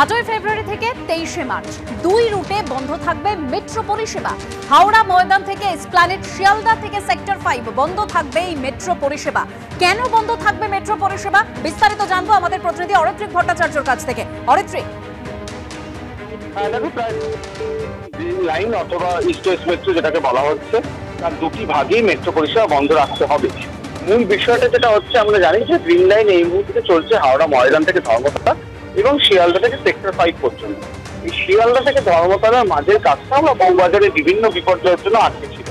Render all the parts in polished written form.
8 ফেব্রুয়ারি থেকে 23 মার্চ দুই রুটে বন্ধ থাকবে মেট্রো পরিষেবা। হাওড়া ময়দান থেকে এসপ্ল্যানেড, শিয়ালদা থেকে সেক্টর 5 বন্ধ থাকবে এই মেট্রো পরিষেবা। কেন বন্ধ থাকবে মেট্রো পরিষেবা বিস্তারিত জানবো আমাদের প্রতিনিধি অরিত্রিক ভট্টাচার্যের কাছ থেকে। অরিত্রিক, গ্রিন লাইন অথবা ইস্ট ওয়েস্ট মেট্রো যেটাকে বলা হচ্ছে, তার দুটি ভাগেই মেট্রো পরিষেবা বন্ধ রাখতে হবে। মূল বিষয়টা যেটা হচ্ছে, আমরা জানি যে গ্রিন লাইন এই মুহূর্তে চলছে হাওড়া ময়দান থেকে ধর্মতলা এবং শিয়ালদা থেকে সেক্টর 5 পর্যন্ত। এই শিয়ালদা থেকে ধর্মতলার মাঝের কাজটা আমরা বউবাজারে বিভিন্ন বিপর্যয়ের জন্য আটকে ছিল।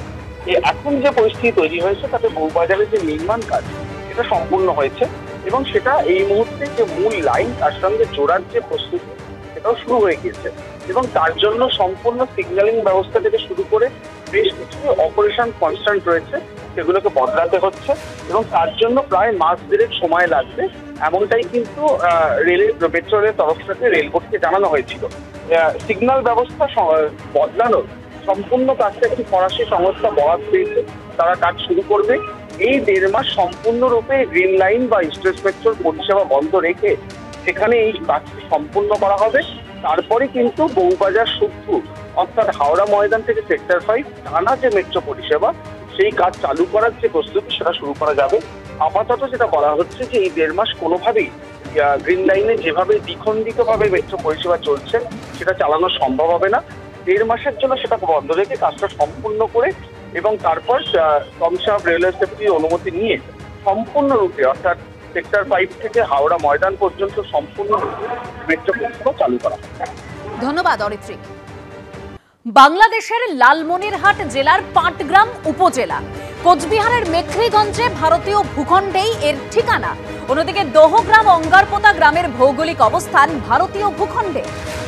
এখন যে পরিস্থিতি তৈরি হয়েছে তাতে বউবাজারের যে নির্মাণ কাজ সেটা সম্পূর্ণ হয়েছে এবং সেটা এই মুহূর্তে যে মূল লাইন তার সঙ্গে জোড়ার যে প্রস্তুতি সেটাও শুরু হয়ে গিয়েছে এবং তার জন্য সম্পূর্ণ সিগন্যালিং ব্যবস্থা থেকে শুরু করে বেশ কিছু অপারেশন কনস্ট্যান্ট রয়েছে, সেগুলোকে বদলাতে হচ্ছে এবং তার জন্য প্রায় মাস দেড়েক সময় লাগবে, এমনটাই কিন্তু মেট্রো রেলের তরফ থেকে রেলবোর্ডকে জানানো হয়েছিল। সিগন্যাল ব্যবস্থা বদলানোর সম্পূর্ণ কাজটা একটি ফরাসি সংস্থা বরাদ পেয়েছে, তারা কাজ শুরু করবে। এই 1.5 মাস সম্পূর্ণরূপে গ্রিন লাইন বা ইস্ট ওয়েস্ট মেট্রোর পরিষেবা বন্ধ রেখে সেখানে এই কাজটি সম্পূর্ণ করা হবে। তারপরে কিন্তু বউবাজার শুদ্ধ অর্থাৎ হাওড়া ময়দান থেকে সেক্টর 5 টানা যে মেট্রো পরিষেবা সেই কাজ চালু করার যে প্রস্তুতি সেটা শুরু করা যাবে। আপাতত যেটা বলা হচ্ছে যে এই 1.5 মাস কোনোভাবেই গ্রিন লাইনে যেভাবে দ্বিখণ্ডিতভাবে মেট্রো পরিষেবা চলছে সেটা চালানো সম্ভব হবে না। 1.5 মাসের জন্য সেটাকে বন্ধ রেখে কাজটা সম্পূর্ণ করে এবং তারপর তমসাব রেলওয়ে সেফটির অনুমতি নিয়ে সম্পূর্ণ রূপে অর্থাৎ সেক্টর 5 থেকে হাওড়া ময়দান পর্যন্ত সম্পূর্ণ মেট্রো পরিষেবা চালু করা। ধন্যবাদ অরিত্রিক। বাংলাদেশের লালমনিরহাট জেলার পাটগ্রাম উপজেলা, কোচবিহারের মেখলিগঞ্জে ভারতীয় ভূখণ্ডেই এর ঠিকানা। অন্যদিকে দহগ্রাম অঙ্গারপোতা গ্রামের ভৌগোলিক অবস্থান ভারতীয় ভূখণ্ডে।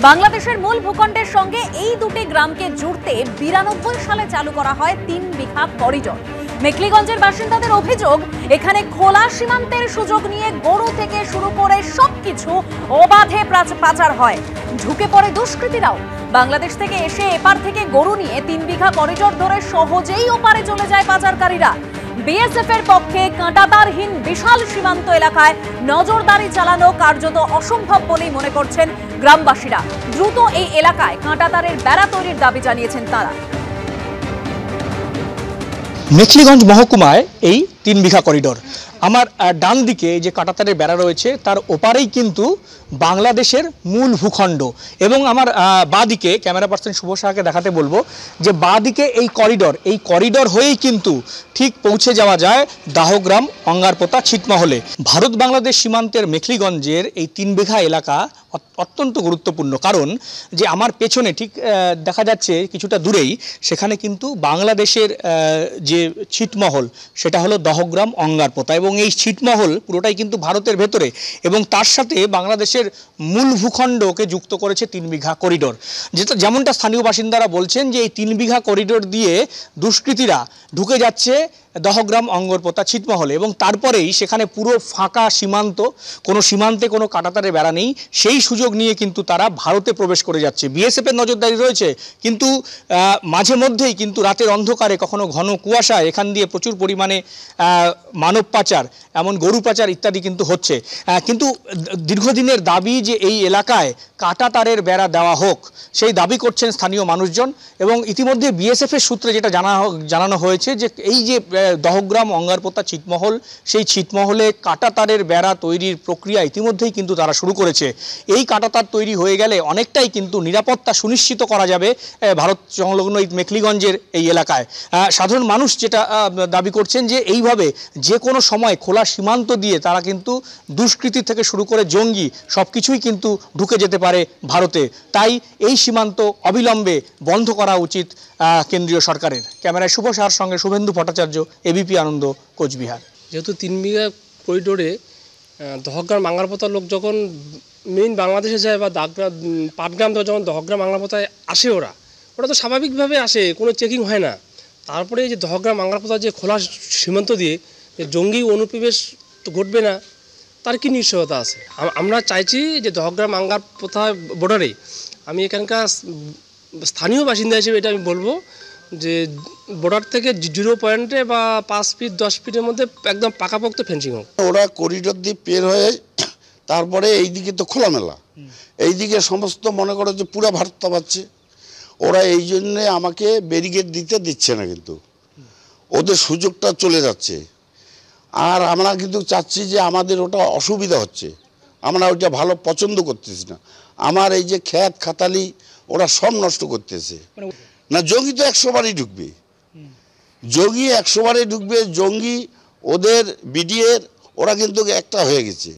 বাংলাদেশের মূল ভূখণ্ডের সঙ্গে এই দুটি গ্রামকে জুড়তে 92 সালে চালু করা হয় 3 বিঘা করিডোর। মেখলিগঞ্জের বাসিন্দাদের অভিযোগ, এখানে খোলা সীমান্তের সুযোগ নিয়ে গরু থেকে শুরু করে সবকিছু অবাধে পাচার হয়। ঢুকে পড়ে দুষ্কৃতীরাও। বাংলাদেশ থেকে এসে এপার থেকে গরু নিয়ে 3 বিঘা করিডোর ধরে সহজেই ওপারে চলে যায় পাচারকারীরা। বিএসএফ এর পক্ষে কাঁটাতারহীন বিশাল সীমান্ত এলাকায় নজরদারি চালানো কার্যত অসম্ভব বলেই মনে করছেন গ্রামবাসীরা। দ্রুত এই এলাকায় কাঁটাতারের বেড়া তৈরির দাবি জানিয়েছেন তারা। মেখলিগঞ্জ মহকুমায় এই 3 বিঘা করিডোর, আমার ডান দিকে যে কাঁটাতারের বেড়া রয়েছে তার ওপারেই কিন্তু বাংলাদেশের মূল ভূখণ্ড এবং আমার বাঁ দিকে ক্যামেরা পার্সন শুভ সাহাকে দেখাতে বলবো যে বাঁ দিকে এই করিডোর হয়েই কিন্তু ঠিক পৌঁছে যাওয়া যায় দাহগ্রাম, অঙ্গারপোতা, ছিটমহলে। ভারত বাংলাদেশ সীমান্তের মেখলিগঞ্জের এই 3 বিঘা এলাকা অত্যন্ত গুরুত্বপূর্ণ, কারণ যে আমার পেছনে ঠিক দেখা যাচ্ছে কিছুটা দূরেই সেখানে কিন্তু বাংলাদেশের যে ছিটমহল সেটা হলো দহগ্রাম, অঙ্গারপোতা এবং এই ছিটমহল পুরোটাই কিন্তু ভারতের ভেতরে এবং তার সাথে বাংলাদেশের মূল ভূখণ্ডকে যুক্ত করেছে 3 বিঘা করিডোর। যেমনটা স্থানীয় বাসিন্দারা বলছেন যে এই 3 বিঘা করিডোর দিয়ে দুষ্কৃতীরা ঢুকে যাচ্ছে দহগ্রাম, অঙ্গারপোতা, ছিটমহলে এবং তারপরেই সেখানে পুরো ফাঁকা সীমান্ত, কোনো সীমান্তে কোনো কাঁটাতারের বেড়া নেই, সেই সুযোগ নিয়ে কিন্তু তারা ভারতে প্রবেশ করে যাচ্ছে। বিএসএফ এর নজরদারি রয়েছে, কিন্তু মাঝে মধ্যেই কিন্তু রাতের অন্ধকারে কখনো ঘন কুয়াশায় এখান দিয়ে প্রচুর পরিমাণে মানব পাচার, এমন গরু পাচার ইত্যাদি কিন্তু হচ্ছে। কিন্তু দীর্ঘদিনের দাবি যে এই এলাকায় কাঁটাতারের বেড়া দেওয়া হোক, সেই দাবি করছেন স্থানীয় মানুষজন এবং ইতিমধ্যে বিএসএফ এর সূত্রে যেটা জানানো হয়েছে যে এই যে দহগ্রাম, অঙ্গারপোতা, ছিটমহল, সেই ছিটমহলে কাঁটাতারের বেড়া তৈরির প্রক্রিয়া ইতিমধ্যেই কিন্তু তারা শুরু করেছে। এই কাঁটাতার তৈরি হয়ে গেলে অনেকটাই কিন্তু নিরাপত্তা সুনিশ্চিত করা যাবে ভারত সংলগ্ন এই মেখলিগঞ্জের এই এলাকায়। সাধারণ মানুষ যেটা দাবি করছেন যে এইভাবে যে কোনো সময় খোলা সীমান্ত দিয়ে তারা কিন্তু দুষ্কৃতি থেকে শুরু করে জঙ্গি সবকিছুই কিন্তু ঢুকে যেতে পারে ভারতে, তাই এই সীমান্ত অবিলম্বে বন্ধ করা উচিত কেন্দ্রীয় সরকারের। ক্যামেরায় শুভ সাহার সঙ্গে শুভেন্দু ভট্টাচার্য, এবিপি আনন্দ, কোচবিহার। যেহেতু 3 বিঘা করিডোরে দহগ্রাম, অঙ্গারপোতার লোক যখন মেইন বাংলাদেশে যায় বা পাটগ্রাম থেকে যখন দহগ্রাম, অঙ্গারপোতায় আসে ওরা তো স্বাভাবিকভাবে আসে, কোনো চেকিং হয় না। তারপরে যে দহগ্রাম, অঙ্গারপোতা যে খোলা সীমান্ত দিয়ে যে জঙ্গি অনুপ্রবেশ তো ঘটবে না, তার কি নিশ্চয়তা আছে? আমরা চাইছি যে দহগ্রাম, অঙ্গারপোতা বর্ডারে, আমি এখানকার স্থানীয় বাসিন্দা হিসেবে এটা আমি বলবো যে বর্ডার থেকে 0 পয়েন্টে বা 5 ফিট 10 ফিটের মধ্যে একদম পাকাপোক্ত ফেন্সিং হোক। ওরা করিডোর দিয়ে পের হয়ে তারপরে এইদিকে তো খোলামেলা, এইদিকে সমস্ত মনে করো যে পুরো ভারত পাচ্ছে। ওরা এই জন্যে আমাকে ব্যারিকেড দিচ্ছে না, কিন্তু ওদের সুযোগটা চলে যাচ্ছে। আর আমরা কিন্তু চাচ্ছি যে আমাদের ওটা অসুবিধা হচ্ছে, আমরা ওইটা ভালো পছন্দ করতেছি না। আমার এই যে ক্ষেত খাতালি ওরা সব নষ্ট করতেছে। না, জঙ্গি তো 100 বারই ঢুকবে, জঙ্গি 100 বারে ঢুকবে। জঙ্গি ওদের বিডিএর ওরা কিন্তু একটা হয়ে গেছে।